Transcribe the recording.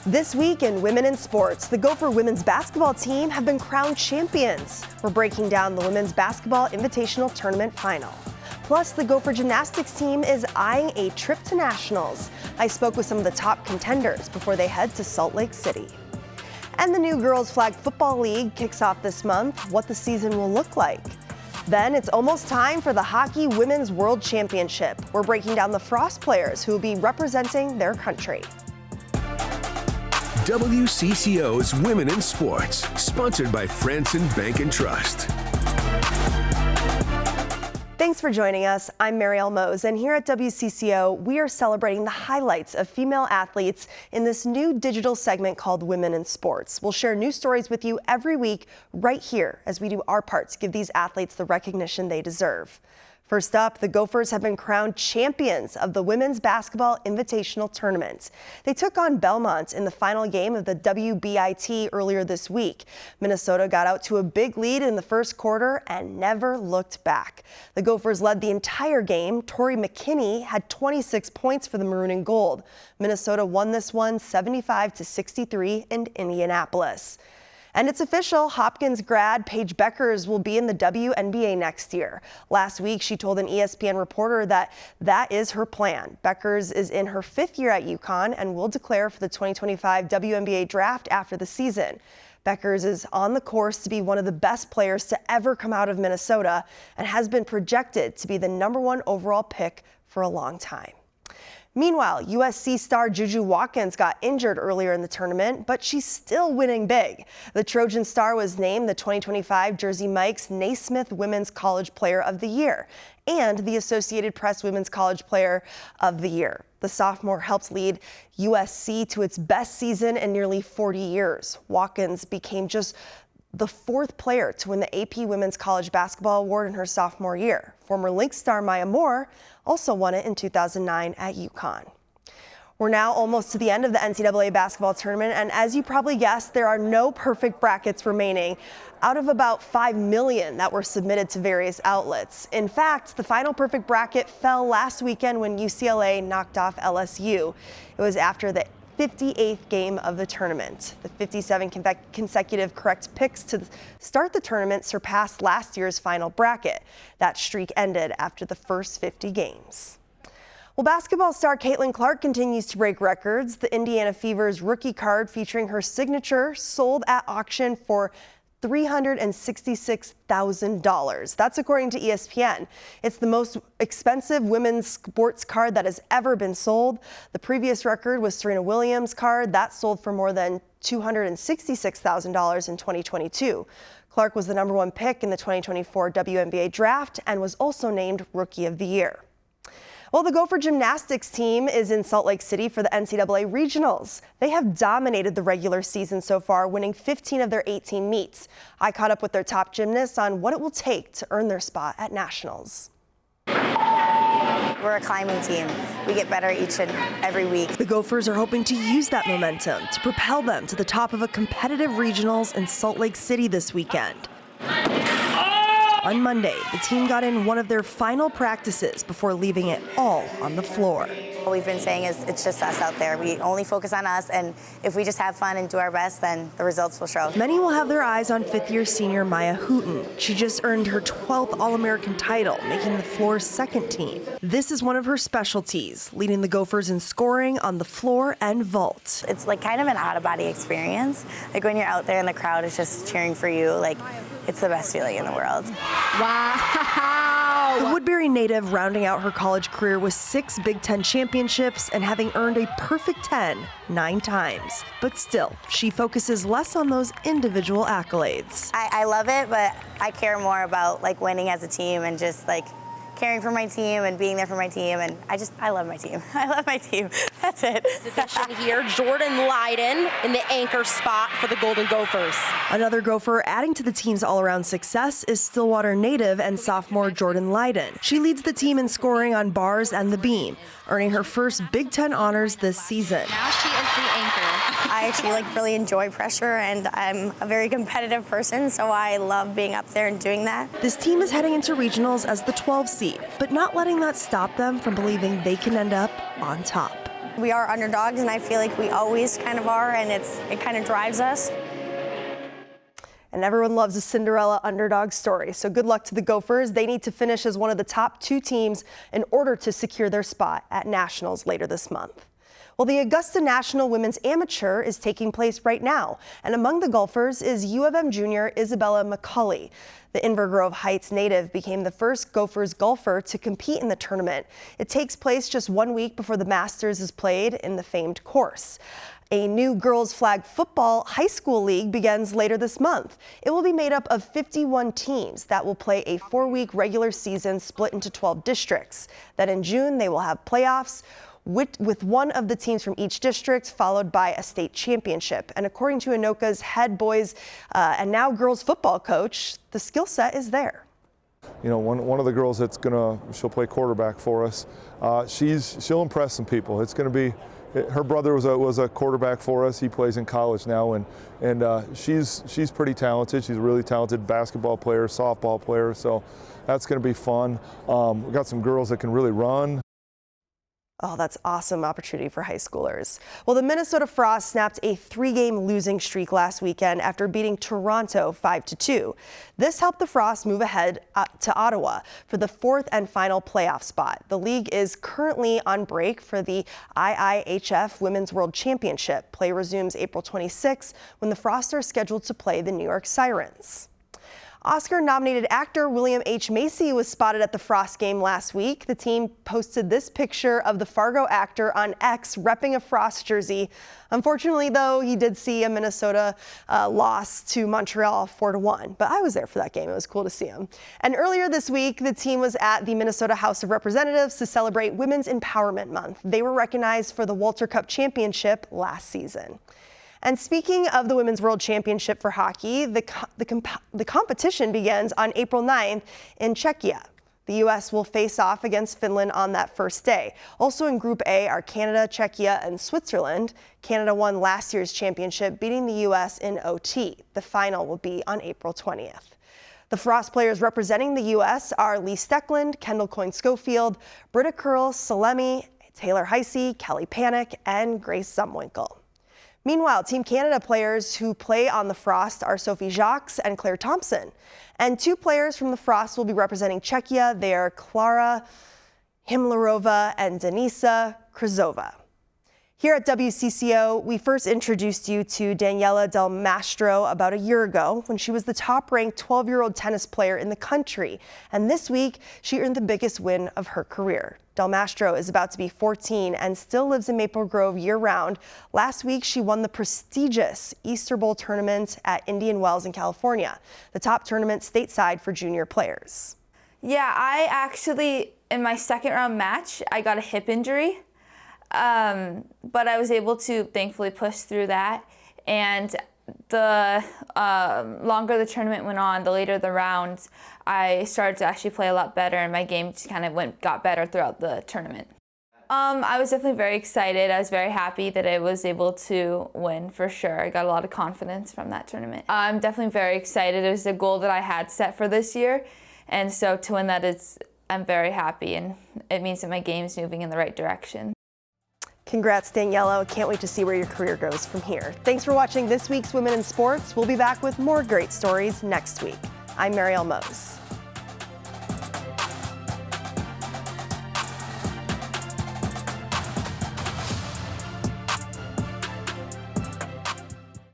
This week in Women in Sports, the Gopher women's basketball team have been crowned champions. We're breaking down the Women's Basketball Invitational Tournament Final. Plus, the Gopher Gymnastics team is eyeing a trip to nationals. I spoke with some of the top contenders before they head to Salt Lake City. And the new Girls Flag Football League kicks off this month, what the season will look like. Then it's almost time for the Hockey Women's World Championship. We're breaking down the Frost players who will be representing their country. WCCO's Women in Sports, sponsored by Franson Bank and Trust. Thanks for joining us. I'm Marielle Mohs, and here at WCCO, we are celebrating the highlights of female athletes in this new digital segment called Women in Sports. We'll share new stories with you every week right here as we do our part to give these athletes the recognition they deserve. First up, the Gophers have been crowned champions of the Women's Basketball Invitational Tournament. They took on Belmont in the final game of the WBIT earlier this week. Minnesota got out to a big lead in the first quarter and never looked back. The Gophers led the entire game. Tori McKinney had 26 points for the Maroon and Gold. Minnesota won this one 75-63 in Indianapolis. And it's official, Hopkins grad Paige Bueckers will be in the WNBA next year. Last week, she told an ESPN reporter that is her plan. Bueckers is in her 5th year at UConn and will declare for the 2025 WNBA draft after the season. Bueckers is on the course to be one of the best players to ever come out of Minnesota and has been projected to be the #1 overall pick for a long time. Meanwhile, USC star JuJu Watkins got injured earlier in the tournament, but she's still winning big. The Trojan star was named the 2025 Jersey Mike's Naismith Women's College Player of the Year and the Associated Press Women's College Player of the Year. The sophomore helped lead USC to its best season in nearly 40 years. Watkins became just the 4th player to win the AP Women's College Basketball Award in her sophomore year. Former Lynx star Maya Moore also won it in 2009 at UConn. We're now almost to the end of the NCAA basketball tournament, and as you probably guessed, there are no perfect brackets remaining out of about 5 million that were submitted to various outlets. In fact, the final perfect bracket fell last weekend when UCLA knocked off LSU. It was after the 58th game of the tournament. The 57 consecutive correct picks to start the tournament surpassed last year's final bracket. That streak ended after the first 50 games. Well, basketball star Caitlin Clark continues to break records. The Indiana Fever's rookie card featuring her signature sold at auction for $366,000. That's according to ESPN. It's the most expensive women's sports card that has ever been sold. The previous record was Serena Williams' card. That sold for more than $266,000 in 2022. Clark was the #1 pick in the 2024 WNBA draft and was also named Rookie of the Year. Well, the Gopher Gymnastics team is in Salt Lake City for the NCAA Regionals. They have dominated the regular season so far, winning 15 of their 18 meets. I caught up with their top gymnasts on what it will take to earn their spot at Nationals. We're a climbing team. We get better each and every week. The Gophers are hoping to use that momentum to propel them to the top of a competitive regionals in Salt Lake City this weekend. On Monday, the team got in one of their final practices before leaving it all on the floor. What we've been saying is it's just us out there. We only focus on us, and if we just have fun and do our best, then the results will show. Many will have their eyes on 5th-year senior Maya Hooten. She just earned her 12th All-American title, making the floor's 2nd team. This is one of her specialties, leading the Gophers in scoring on the floor and vault. It's like kind of an out-of-body experience. Like when you're out there and the crowd is just cheering for you, like it's the best feeling in the world. Wow! The Woodbury native rounding out her college career with 6 Big Ten championships and having earned a perfect 10 9 times. But still, she focuses less on those individual accolades. I love it, but I care more about like winning as a team and just like caring for my team and being there for my team, and I love my team. I love my team. That's it. Addition here, Jordan Leiden in the anchor spot for the Golden Gophers. Another Gopher adding to the team's all-around success is Stillwater native and sophomore Jordan Leiden. She leads the team in scoring on bars and the beam, earning her first Big Ten honors this season. Now she is the anchor. I actually really enjoy pressure, and I'm a very competitive person, so I love being up there and doing that. This team is heading into regionals as the 12 seed, but not letting that stop them from believing they can end up on top. We are underdogs, and I feel like we always kind of are, and it kind of drives us. And everyone loves a Cinderella underdog story. So good luck to the Gophers. They need to finish as one of the top 2 teams in order to secure their spot at Nationals later this month. Well, the Augusta National Women's Amateur is taking place right now. And among the golfers is U of M junior Isabella McCauley. The Inver Grove Heights native became the first Gophers golfer to compete in the tournament. It takes place just 1 week before the Masters is played in the famed course. A new girls flag football high school league begins later this month. It will be made up of 51 teams that will play a 4-week regular season split into 12 districts. Then in June, they will have playoffs with one of the teams from each district, followed by a state championship. And according to Anoka's head boys and now girls football coach, the skill set is there. You know, one of the girls she'll play quarterback for us. She'll impress some people. It's going to be. Her brother was a quarterback for us. He plays in college now, and she's pretty talented. She's a really talented basketball player, softball player. So that's going to be fun. We got some girls that can really run. Oh, that's awesome opportunity for high schoolers. Well, the Minnesota Frost snapped a 3-game losing streak last weekend after beating Toronto 5-2. This helped the Frost move ahead to Ottawa for the 4th and final playoff spot. The league is currently on break for the IIHF Women's World Championship. Play resumes April 26 when the Frost are scheduled to play the New York Sirens. Oscar-nominated actor William H. Macy was spotted at the Frost game last week. The team posted this picture of the Fargo actor on X repping a Frost jersey. Unfortunately, though, he did see a Minnesota loss to Montreal 4-1. But I was there for that game. It was cool to see him. And earlier this week, the team was at the Minnesota House of Representatives to celebrate Women's Empowerment Month. They were recognized for the Walter Cup Championship last season. And speaking of the Women's World Championship for hockey, the competition begins on April 9th in Czechia. The U.S. will face off against Finland on that first day. Also in Group A are Canada, Czechia, and Switzerland. Canada won last year's championship, beating the U.S. in OT. The final will be on April 20th. The Frost players representing the U.S. are Lee Steckland, Kendall Coyne-Schofield, Britta Curl, Salemi, Taylor Heisey, Kelly Panic, and Grace Zumwinkle. Meanwhile, Team Canada players who play on the Frost are Sophie Jacques and Claire Thompson. And 2 players from the Frost will be representing Czechia. They are Klara Himlarova and Denisa Krizova. Here at WCCO, we first introduced you to Daniela Del Mastro about a year ago when she was the top-ranked 12-year-old tennis player in the country. And this week, she earned the biggest win of her career. Del Mastro is about to be 14 and still lives in Maple Grove year-round. Last week, she won the prestigious Easter Bowl tournament at Indian Wells in California, the top tournament stateside for junior players. Yeah, I actually, in my second-round match, I got a hip injury. But I was able to thankfully push through that, and the longer the tournament went on, the later the rounds, I started to actually play a lot better, and my game just kind of got better throughout the tournament. I was definitely very excited. I was very happy that I was able to win for sure. I got a lot of confidence from that tournament. I'm definitely very excited. It was a goal that I had set for this year, and so to win that, I'm very happy, and it means that my game is moving in the right direction. Congrats, Daniela. Can't wait to see where your career goes from here. Thanks for watching this week's Women in Sports. We'll be back with more great stories next week. I'm Marielle Mohs.